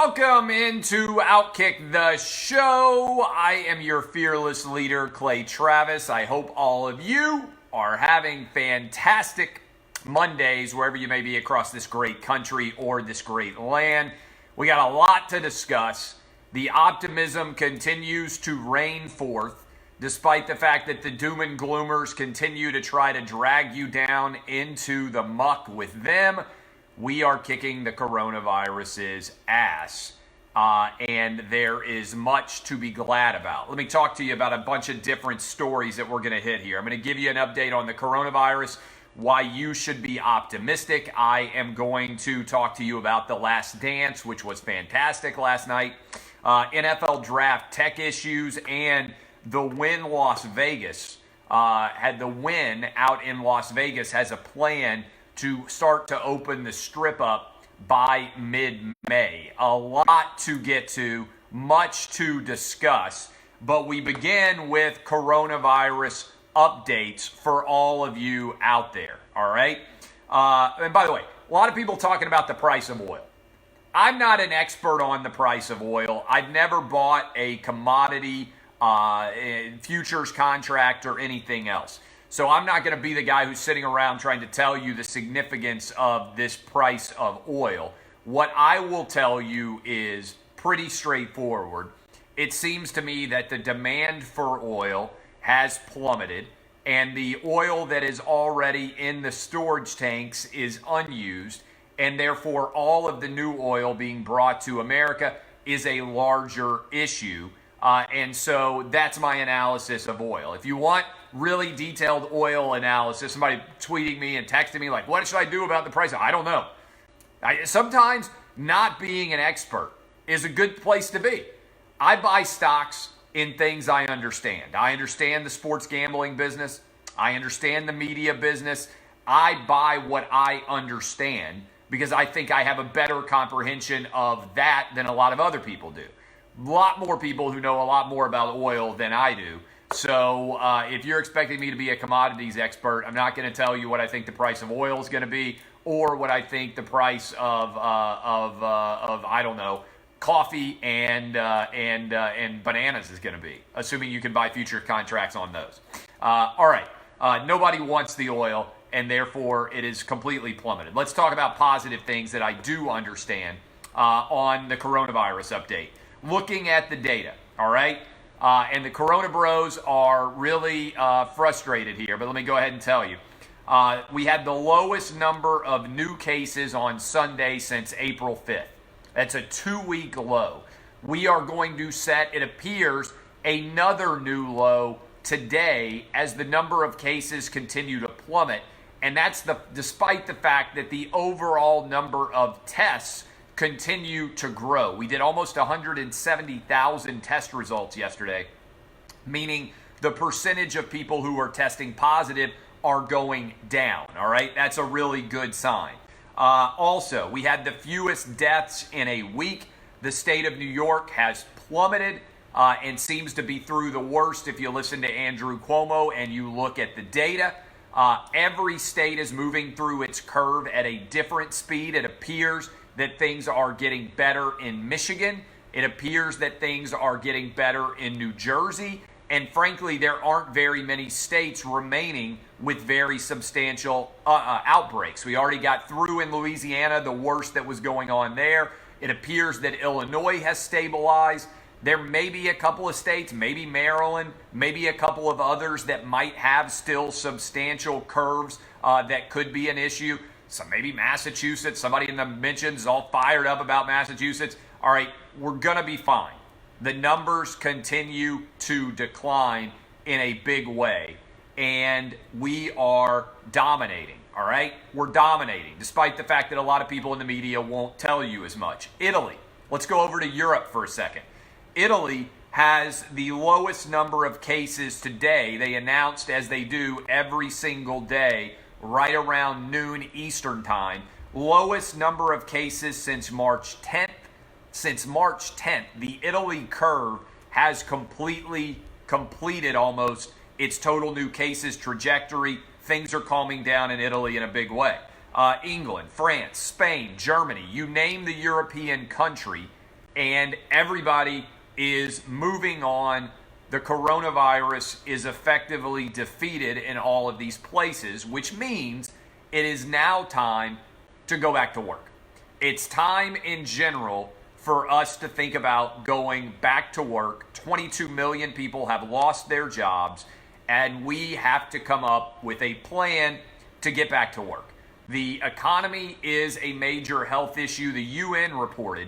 Welcome into Outkick the Show. I am your fearless leader, Clay Travis. I hope all of you are having fantastic Mondays wherever you may be across this great country or this great land. We got a lot to discuss. The optimism continues to reign forth, despite the fact that the doom and gloomers continue to try to drag you down into the muck with them. We are kicking the coronavirus's ass, and there is much to be glad about. Let me talk to you about a bunch of different stories that we're going to hit here. I'm going to give you an update on the coronavirus, why you should be optimistic. I am going to talk to you about The Last Dance, which was fantastic last night, NFL draft tech issues, and the Wynn Las Vegas. The Wynn out in Las Vegas has a plan to start to open the strip up by mid-May. A lot to get to, much to discuss, but we begin with coronavirus updates for all of you out there, all right? And by the way, a lot of people talking about the price of oil. I'm not an expert on the price of oil. I've never bought a commodity futures contract or anything else. So I'm not going to be the guy who's sitting around trying to tell you the significance of this price of oil. What I will tell you is pretty straightforward. It seems to me that the demand for oil has plummeted, and the oil that is already in the storage tanks is unused, and therefore all of the new oil being brought to America is a larger issue. And so that's my analysis of oil. If you want really detailed oil analysis, somebody tweeting me and texting me like, what should I do about the price? I don't know. Sometimes not being an expert is a good place to be. I buy stocks in things I understand. I understand the sports gambling business. I understand the media business. I buy what I understand because I think I have a better comprehension of that than a lot of other people do. A lot more people who know a lot more about oil than I do. So if you're expecting me to be a commodities expert, I'm not going to tell you what I think the price of oil is going to be or what I think the price of I don't know, coffee and bananas is going to be, assuming you can buy future contracts on those. All right. Nobody wants the oil, and therefore it is completely plummeted. Let's talk about positive things that I do understand on the coronavirus update. Looking at the data, all right? And the Corona Bros are really frustrated here, but let me go ahead and tell you. We had the lowest number of new cases on Sunday since April 5th. That's a 2-week low. We are going to set, it appears, another new low today as the number of cases continue to plummet. And that's despite the fact that the overall number of tests continue to grow. We did almost 170,000 test results yesterday, meaning the percentage of people who are testing positive are going down, all right? That's a really good sign. Also, we had the fewest deaths in a week. The state of New York has plummeted and seems to be through the worst if you listen to Andrew Cuomo and you look at the data. Every state is moving through its curve at a different speed. It appears that things are getting better in Michigan. It appears that things are getting better in New Jersey. And frankly, there aren't very many states remaining with very substantial outbreaks. We already got through in Louisiana, the worst that was going on there. It appears that Illinois has stabilized. There may be a couple of states, maybe Maryland, maybe a couple of others that might have still substantial curves that could be an issue. So maybe Massachusetts, somebody in the mentions is all fired up about Massachusetts. All right, we're going to be fine. The numbers continue to decline in a big way, and we are dominating, all right? We're dominating, despite the fact that a lot of people in the media won't tell you as much. Italy, let's go over to Europe for a second. Italy has the lowest number of cases today. They announced, as they do every single day, right around noon Eastern time. Lowest number of cases since March 10th. Since March 10th, the Italy curve has completed almost its total new cases trajectory. Things are calming down in Italy in a big way. England, France, Spain, Germany, you name the European country, and everybody is moving on. The coronavirus is effectively defeated in all of these places, which means it is now time to go back to work. It's time in general for us to think about going back to work. 22 million people have lost their jobs, and we have to come up with a plan to get back to work. The economy is a major health issue. The UN reported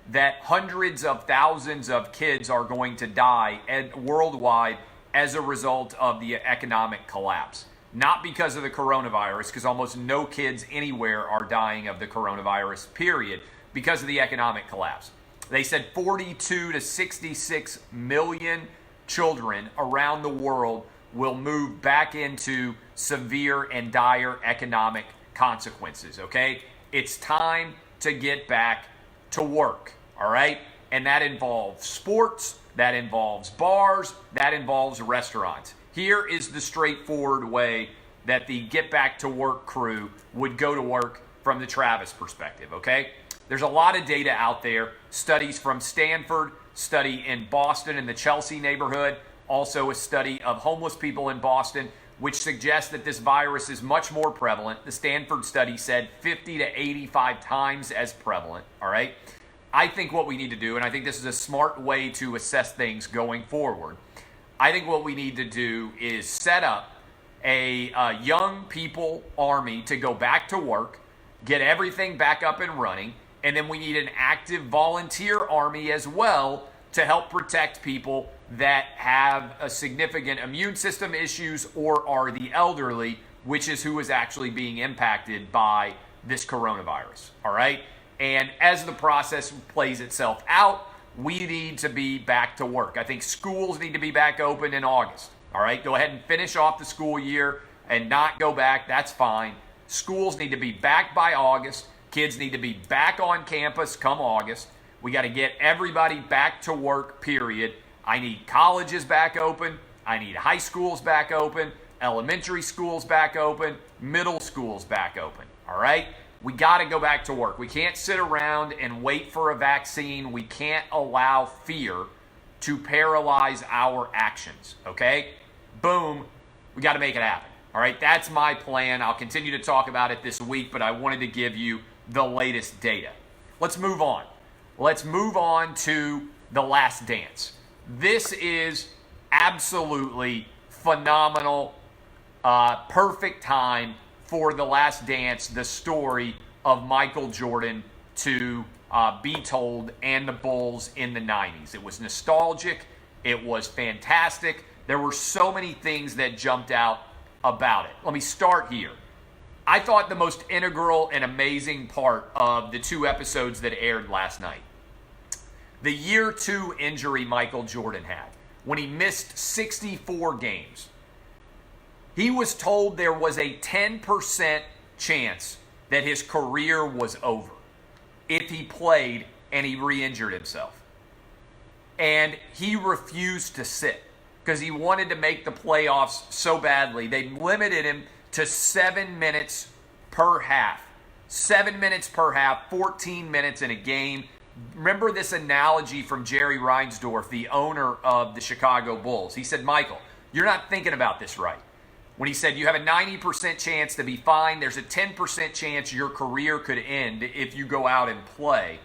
that hundreds of thousands of kids are going to die worldwide as a result of the economic collapse. Not because of the coronavirus, because almost no kids anywhere are dying of the coronavirus, period, because of the economic collapse. They said 42 to 66 million children around the world will move back into severe and dire economic consequences, okay? It's time to get back to work, all right? And that involves sports, that involves bars, that involves restaurants. Here is the straightforward way that the Get Back to Work crew would go to work from the Travis perspective, okay? There's a lot of data out there, studies from Stanford, study in Boston in the Chelsea neighborhood, also a study of homeless people in Boston, which suggests that this virus is much more prevalent. The Stanford study said 50 to 85 times as prevalent, all right? I think what we need to do, and I think this is a smart way to assess things going forward, I think what we need to do is set up a young people army to go back to work, get everything back up and running, and then we need an active volunteer army as well to help protect people that have a significant immune system issues or are the elderly, which is who is actually being impacted by this coronavirus, all right? And as the process plays itself out, we need to be back to work. I think schools need to be back open in August, all right? Go ahead and finish off the school year and not go back, that's fine. Schools need to be back by August. Kids need to be back on campus come August. We got to get everybody back to work, period. I need colleges back open. I need high schools back open, elementary schools back open, middle schools back open, all right? We got to go back to work. We can't sit around and wait for a vaccine. We can't allow fear to paralyze our actions, okay? Boom, we got to make it happen, all right? That's my plan. I'll continue to talk about it this week, but I wanted to give you the latest data. Let's move on. Let's move on to The Last Dance. This is absolutely phenomenal, perfect time for The Last Dance, the story of Michael Jordan to be told, and the Bulls in the 90s. It was nostalgic. It was fantastic. There were so many things that jumped out about it. Let me start here. I thought the most integral and amazing part of the two episodes that aired last night, the year 2 injury Michael Jordan had, when he missed 64 games. He was told there was a 10% chance that his career was over if he played and he re-injured himself. And he refused to sit because he wanted to make the playoffs so badly. They limited him to 7 minutes per half. 7 minutes per half, 14 minutes in a game. Remember this analogy from Jerry Reinsdorf, the owner of the Chicago Bulls. He said, Michael, you're not thinking about this right. When he said you have a 90% chance to be fine, there's a 10% chance your career could end if you go out and play.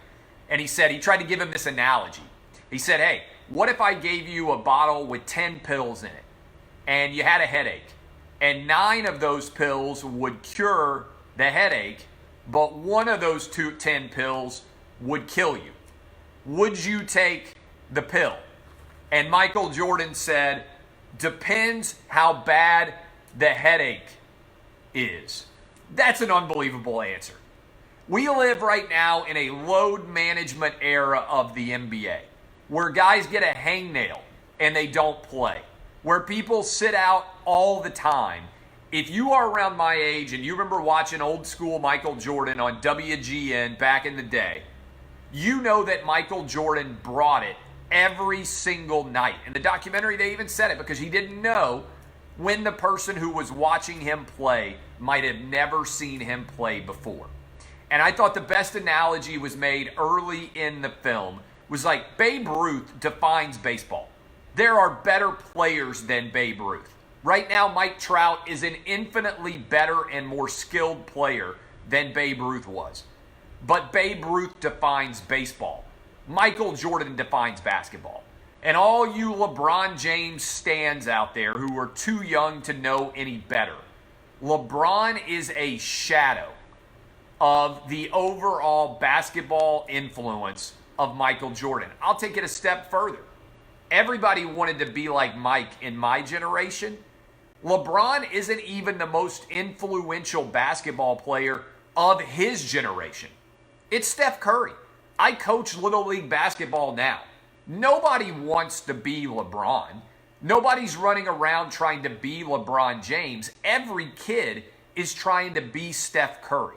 And he said, he tried to give him this analogy. He said, hey, what if I gave you a bottle with 10 pills in it and you had a headache, and 9 of those pills would cure the headache, but one of those 10 pills would kill you? Would you take the pill? And Michael Jordan said, depends how bad the headache is. That's an unbelievable answer. We live right now in a load management era of the NBA, where guys get a hangnail and they don't play, where people sit out all the time. If you are around my age and you remember watching old school Michael Jordan on WGN back in the day, you know that Michael Jordan brought it every single night. In the documentary, they even said it because he didn't know when the person who was watching him play might have never seen him play before. And I thought the best analogy was made early in the film was like, Babe Ruth defines baseball. There are better players than Babe Ruth. Right now, Mike Trout is an infinitely better and more skilled player than Babe Ruth was. But Babe Ruth defines baseball. Michael Jordan defines basketball. And all you LeBron James stans out there who are too young to know any better, LeBron is a shadow of the overall basketball influence of Michael Jordan. I'll take it a step further. Everybody wanted to be like Mike in my generation. LeBron isn't even the most influential basketball player of his generation. It's Steph Curry. I coach Little League basketball now. Nobody wants to be LeBron. Nobody's running around trying to be LeBron James. Every kid is trying to be Steph Curry.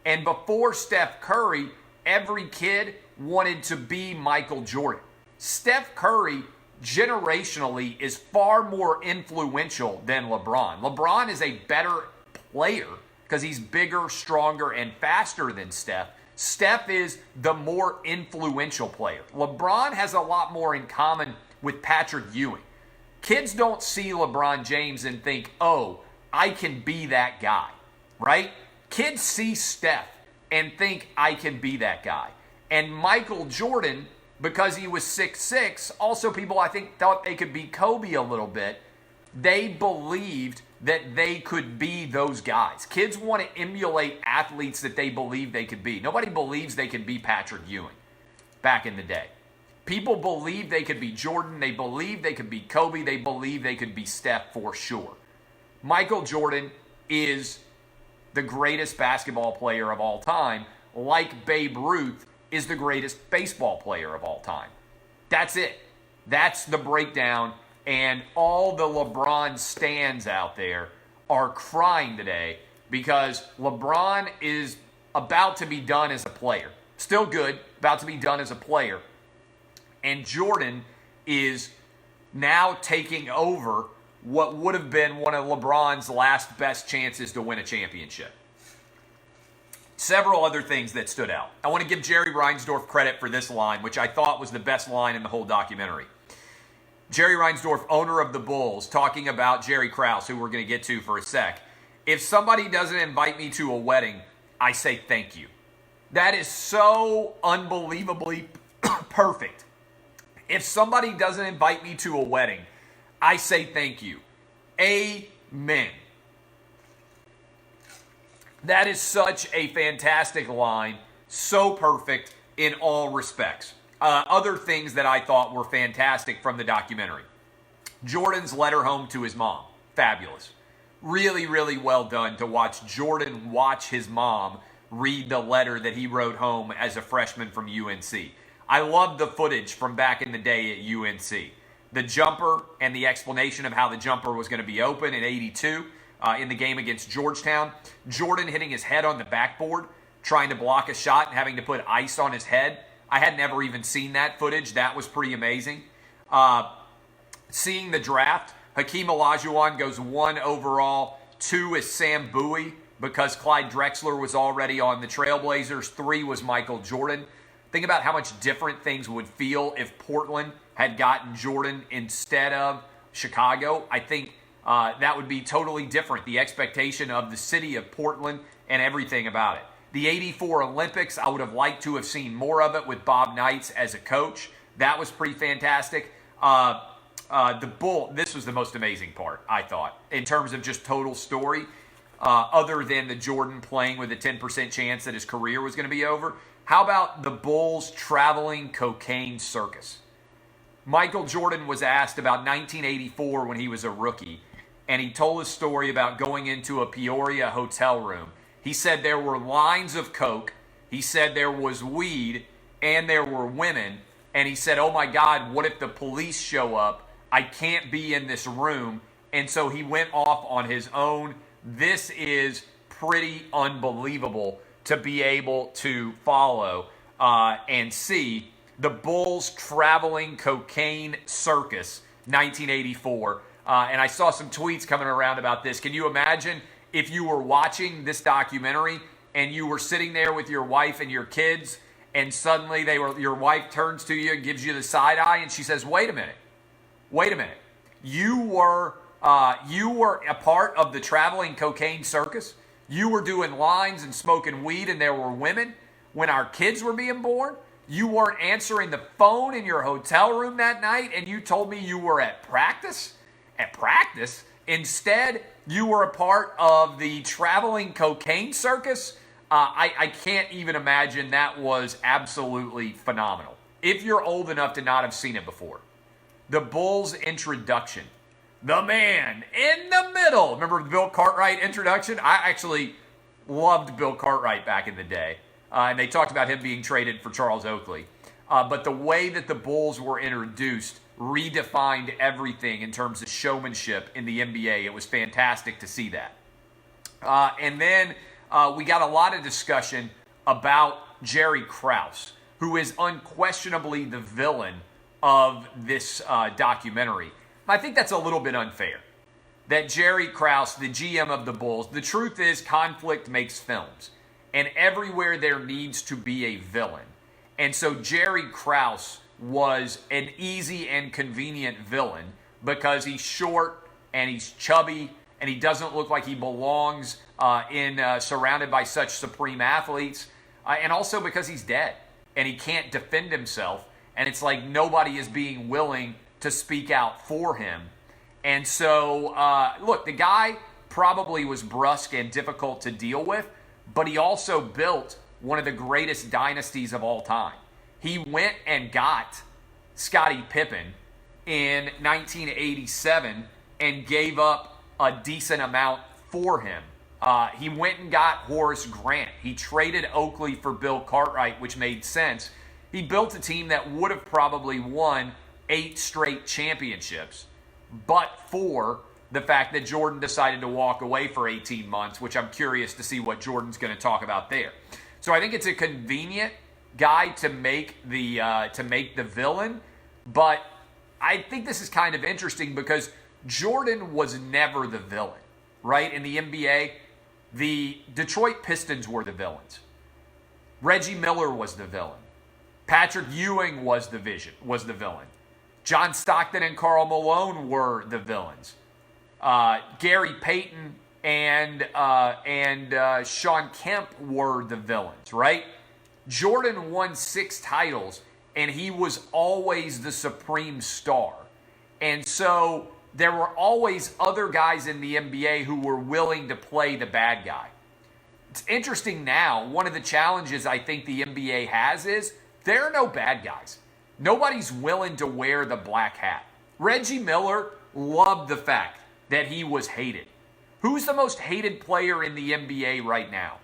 And before Steph Curry, every kid wanted to be Michael Jordan. Steph Curry generationally is far more influential than LeBron. LeBron is a better player because he's bigger, stronger, and faster than Steph. Steph is the more influential player. LeBron has a lot more in common with Patrick Ewing. Kids don't see LeBron James and think, oh, I can be that guy, right? Kids see Steph and think, I can be that guy. And Michael Jordan, because he was 6'6", also people I think thought they could be Kobe a little bit. They believed that they could be those guys. Kids want to emulate athletes that they believe they could be. Nobody believes they could be Patrick Ewing back in the day. People believe they could be Jordan. They believe they could be Kobe. They believe they could be Steph for sure. Michael Jordan is the greatest basketball player of all time, like Babe Ruth is the greatest baseball player of all time. That's it. That's the breakdown. And all the LeBron stans out there are crying today because LeBron is about to be done as a player. Still good, about to be done as a player. And Jordan is now taking over what would have been one of LeBron's last best chances to win a championship. Several other things that stood out. I want to give Jerry Reinsdorf credit for this line, which I thought was the best line in the whole documentary. Jerry Reinsdorf, owner of the Bulls, talking about Jerry Krause, who we're going to get to for a sec. If somebody doesn't invite me to a wedding, I say thank you. That is so unbelievably perfect. If somebody doesn't invite me to a wedding, I say thank you. Amen. That is such a fantastic line, so perfect in all respects. Other things that I thought were fantastic from the documentary. Jordan's letter home to his mom, fabulous. Really, really well done to watch Jordan watch his mom read the letter that he wrote home as a freshman from UNC. I love the footage from back in the day at UNC. The jumper and the explanation of how the jumper was going to be open in 82 in the game against Georgetown. Jordan hitting his head on the backboard, trying to block a shot and having to put ice on his head. I had never even seen that footage. That was pretty amazing. Seeing the draft, Hakeem Olajuwon goes 1 overall. 2 is Sam Bowie because Clyde Drexler was already on the Trailblazers. 3 was Michael Jordan. Think about how much different things would feel if Portland had gotten Jordan instead of Chicago. I think that would be totally different. The expectation of the city of Portland and everything about it. The 84 Olympics, I would have liked to have seen more of it with Bob Knights as a coach. That was pretty fantastic. This was the most amazing part, I thought, in terms of just total story, other than the Jordan playing with a 10% chance that his career was going to be over. How about the Bulls traveling cocaine circus? Michael Jordan was asked about 1984 when he was a rookie, and he told his story about going into a Peoria hotel room. He said there were lines of coke, he said there was weed, and there were women, and he said, oh my God, what if the police show up? I can't be in this room. And so he went off on his own. This is pretty unbelievable to be able to follow and see the Bulls traveling cocaine circus, 1984. And I saw some tweets coming around about this. Can you imagine if you were watching this documentary and you were sitting there with your wife and your kids and suddenly your wife turns to you and gives you the side eye, and she says, wait a minute. You were a part of the traveling cocaine circus. You were doing lines and smoking weed, and there were women when our kids were being born. You weren't answering the phone in your hotel room that night, and you told me you were at practice? At practice? Instead, you were a part of the traveling cocaine circus? I can't even imagine. That was absolutely phenomenal. If you're old enough to not have seen it before. The Bulls introduction. The man in the middle. Remember the Bill Cartwright introduction? I actually loved Bill Cartwright back in the day. And they talked about him being traded for Charles Oakley. But the way that the Bulls were introduced redefined everything in terms of showmanship in the NBA. It was fantastic to see that. And then we got a lot of discussion about Jerry Krause, who is unquestionably the villain of this documentary. I think that's a little bit unfair. That Jerry Krause, the GM of the Bulls, the truth is conflict makes films. And everywhere there needs to be a villain. And so Jerry Krause was an easy and convenient villain because he's short and he's chubby and he doesn't look like he belongs surrounded by such supreme athletes. And also because he's dead and he can't defend himself. And it's like nobody is being willing to speak out for him. And so, look, the guy probably was brusque and difficult to deal with, but he also built one of the greatest dynasties of all time. He went and got Scottie Pippen in 1987 and gave up a decent amount for him. He went and got Horace Grant. He traded Oakley for Bill Cartwright, which made sense. He built a team that would have probably won 8 straight championships, but for the fact that Jordan decided to walk away for 18 months, which I'm curious to see what Jordan's going to talk about there. So I think it's a convenient guy to make the villain, but I think this is kind of interesting because Jordan was never the villain, right? In the NBA, the Detroit Pistons were the villains. Reggie Miller was the villain. Patrick Ewing was the villain. John Stockton and Karl Malone were the villains. Gary Payton and Sean Kemp were the villains, right? Jordan won 6 titles, and he was always the supreme star. And so there were always other guys in the NBA who were willing to play the bad guy. It's interesting now, one of the challenges I think the NBA has is there are no bad guys. Nobody's willing to wear the black hat. Reggie Miller loved the fact that he was hated. Who's the most hated player in the NBA right now?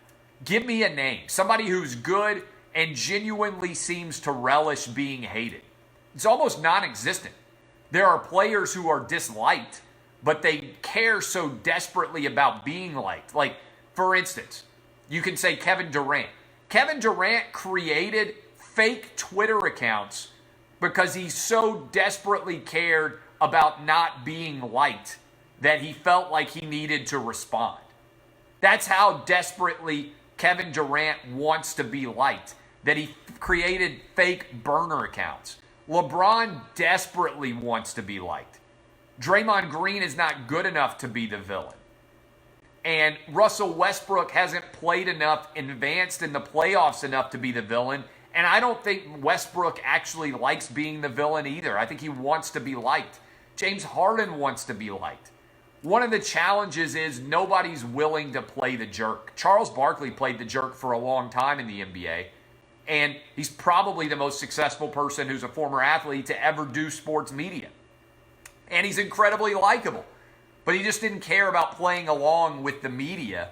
Give me a name. Somebody who's good and genuinely seems to relish being hated. It's almost non-existent. There are players who are disliked, but they care so desperately about being liked. Like, for instance, you can say Kevin Durant. Kevin Durant created fake Twitter accounts because he so desperately cared about not being liked that he felt like he needed to respond. That's how desperately Kevin Durant wants to be liked, that he created fake burner accounts. LeBron desperately wants to be liked. Draymond Green is not good enough to be the villain. And Russell Westbrook hasn't played enough, advanced in the playoffs enough to be the villain. And I don't think Westbrook actually likes being the villain either. I think he wants to be liked. James Harden wants to be liked. One of the challenges is nobody's willing to play the jerk. Charles Barkley played the jerk for a long time in the NBA. And he's probably the most successful person who's a former athlete to ever do sports media. And he's incredibly likable. But he just didn't care about playing along with the media.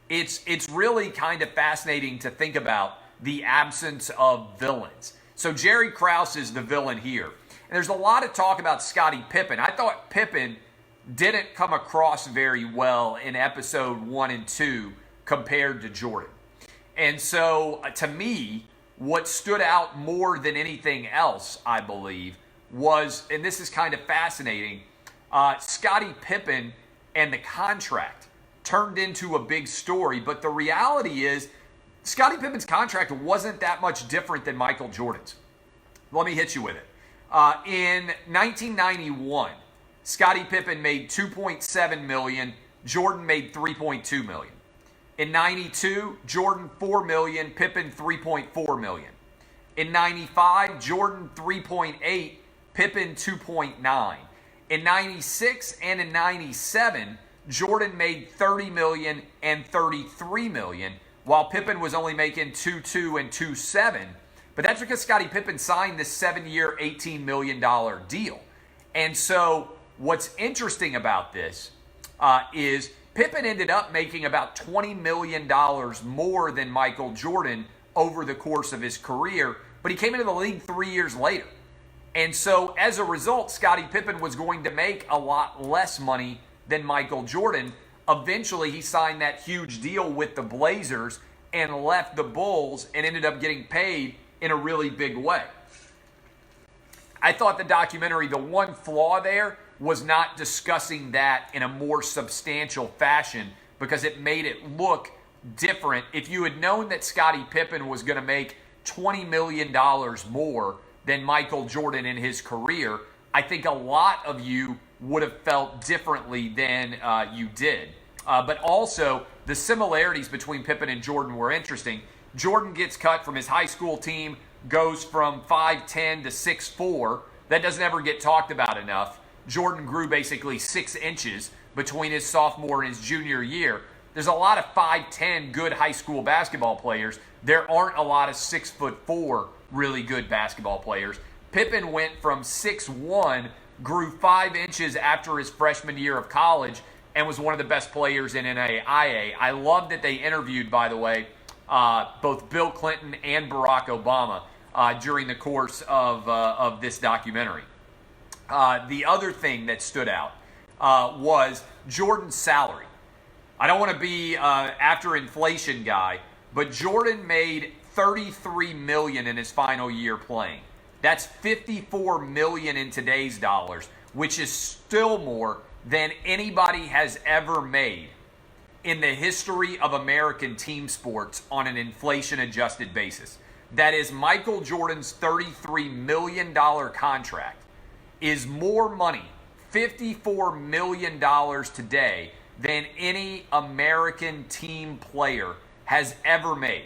It's really kind of fascinating to think about the absence of villains. So Jerry Krause is the villain here. And there's a lot of talk about Scottie Pippen. I thought Pippen didn't come across very well in episode 1 and 2 compared to Jordan. And so to me, what stood out more than anything else, I believe, was, and this is kind of fascinating, Scottie Pippen and the contract turned into a big story. But the reality is, Scottie Pippen's contract wasn't that much different than Michael Jordan's. Let me hit you with it. In 1991, Scottie Pippen made $2.7 million. Jordan made $3.2 million. In 92, Jordan $4 million, Pippen $3.4 million. In 95, Jordan $3.8, Pippen $2.9. In 96 and in 97, Jordan made $30 million and $33 million, while Pippen was only making $2.2 and $2.7. But that's because Scottie Pippen signed this 7-year, $18 million deal. And so what's interesting about this is Pippen ended up making about $20 million more than Michael Jordan over the course of his career, but he came into the league 3 years later. And so as a result, Scottie Pippen was going to make a lot less money than Michael Jordan. Eventually, he signed that huge deal with the Blazers and left the Bulls and ended up getting paid in a really big way. I thought the documentary, the one flaw there was not discussing that in a more substantial fashion because it made it look different. If you had known that Scottie Pippen was going to make $20 million more than Michael Jordan in his career, I think a lot of you would have felt differently than you did. But also, the similarities between Pippen and Jordan were interesting. Jordan gets cut from his high school team, goes from 5'10 to 6'4. That doesn't ever get talked about enough. Jordan grew basically 6 inches between his sophomore and his junior year. There's a lot of 5'10 good high school basketball players. There aren't a lot of 6'4 really good basketball players. Pippen went from 6'1, grew 5 inches after his freshman year of college, and was one of the best players in NAIA. I love that they interviewed, by the way, both Bill Clinton and Barack Obama during the course of this documentary. The other thing that stood out was Jordan's salary. I don't want to be after inflation guy, but Jordan made $33 million in his final year playing. That's $54 million in today's dollars, which is still more than anybody has ever made in the history of American team sports on an inflation-adjusted basis. That is, Michael Jordan's $33 million contract is more money, $54 million today, than any American team player has ever made.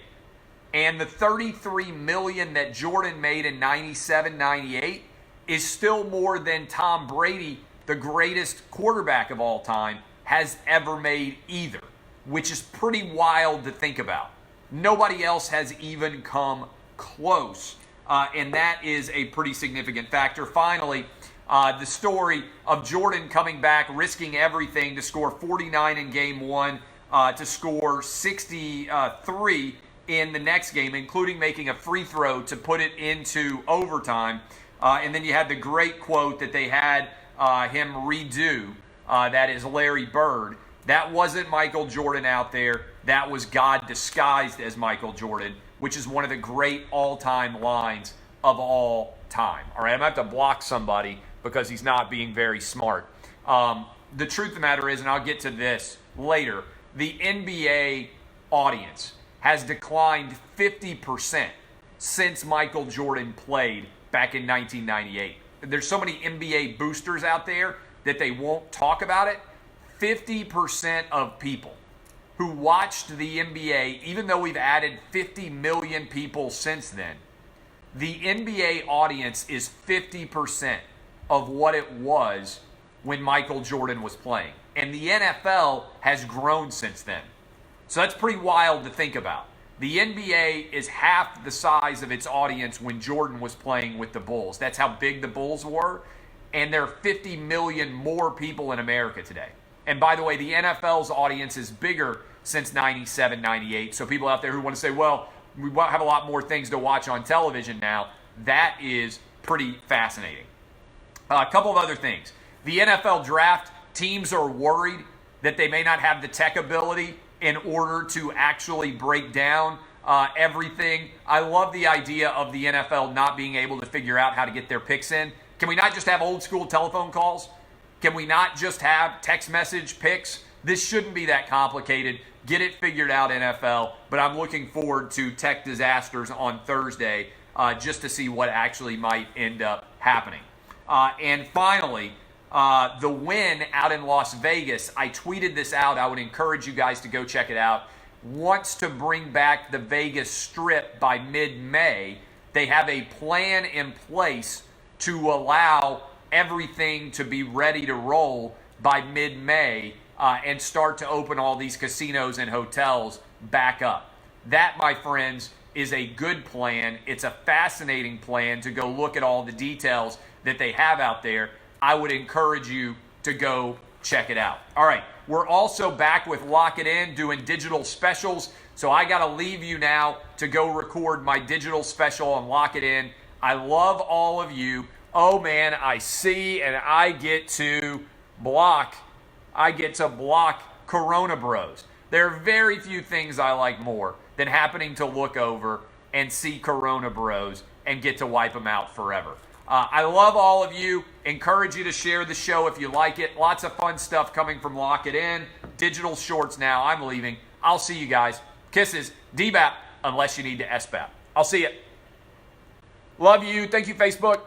And the $33 million that Jordan made in 97, 98 is still more than Tom Brady, the greatest quarterback of all time, has ever made either, which is pretty wild to think about. Nobody else has even come close, and that is a pretty significant factor. Finally, the story of Jordan coming back, risking everything to score 49 in game one, to score 63 in the next game, including making a free throw to put it into overtime. And then you had the great quote that they had him redo, that is Larry Bird. That wasn't Michael Jordan out there. That was God disguised as Michael Jordan, which is one of the great all-time lines of all time. All right, I'm going to have to block somebody because he's not being very smart. The truth of the matter is, and I'll get to this later, the NBA audience has declined 50% since Michael Jordan played back in 1998. There's so many NBA boosters out there that they won't talk about it. 50% of people who watched the NBA, even though we've added 50 million people since then, the NBA audience is 50% of what it was when Michael Jordan was playing. And the NFL has grown since then. So that's pretty wild to think about. The NBA is half the size of its audience when Jordan was playing with the Bulls. That's how big the Bulls were. And there are 50 million more people in America today. And by the way, the NFL's audience is bigger since 97, 98. So people out there who want to say, well, we have a lot more things to watch on television now. That is pretty fascinating. A couple of other things. The NFL draft, teams are worried that they may not have the tech ability in order to actually break down everything. I love the idea of the NFL not being able to figure out how to get their picks in. Can we not just have old school telephone calls? Can we not just have text message picks? This shouldn't be that complicated. Get it figured out, NFL. But I'm looking forward to tech disasters on Thursday just to see what actually might end up happening. And finally, the Wynn out in Las Vegas. I tweeted this out. I would encourage you guys to go check it out. Wants to bring back the Vegas Strip by mid-May. They have a plan in place to allow everything to be ready to roll by mid-May and start to open all these casinos and hotels back up. That, my friends, is a good plan. It's a fascinating plan to go look at all the details that they have out there. I would encourage you to go check it out. All right, we're also back with Lock It In doing digital specials. So I got to leave you now to go record my digital special on Lock It In. I love all of you. Oh man, I see and I get to block Corona Bros. There are very few things I like more than happening to look over and see Corona Bros and get to wipe them out forever. I love all of you. Encourage you to share the show if you like it. Lots of fun stuff coming from Lock It In. Digital shorts now. I'm leaving. I'll see you guys. Kisses. DBAP unless you need to SBAP. I'll see you. Love you. Thank you, Facebook.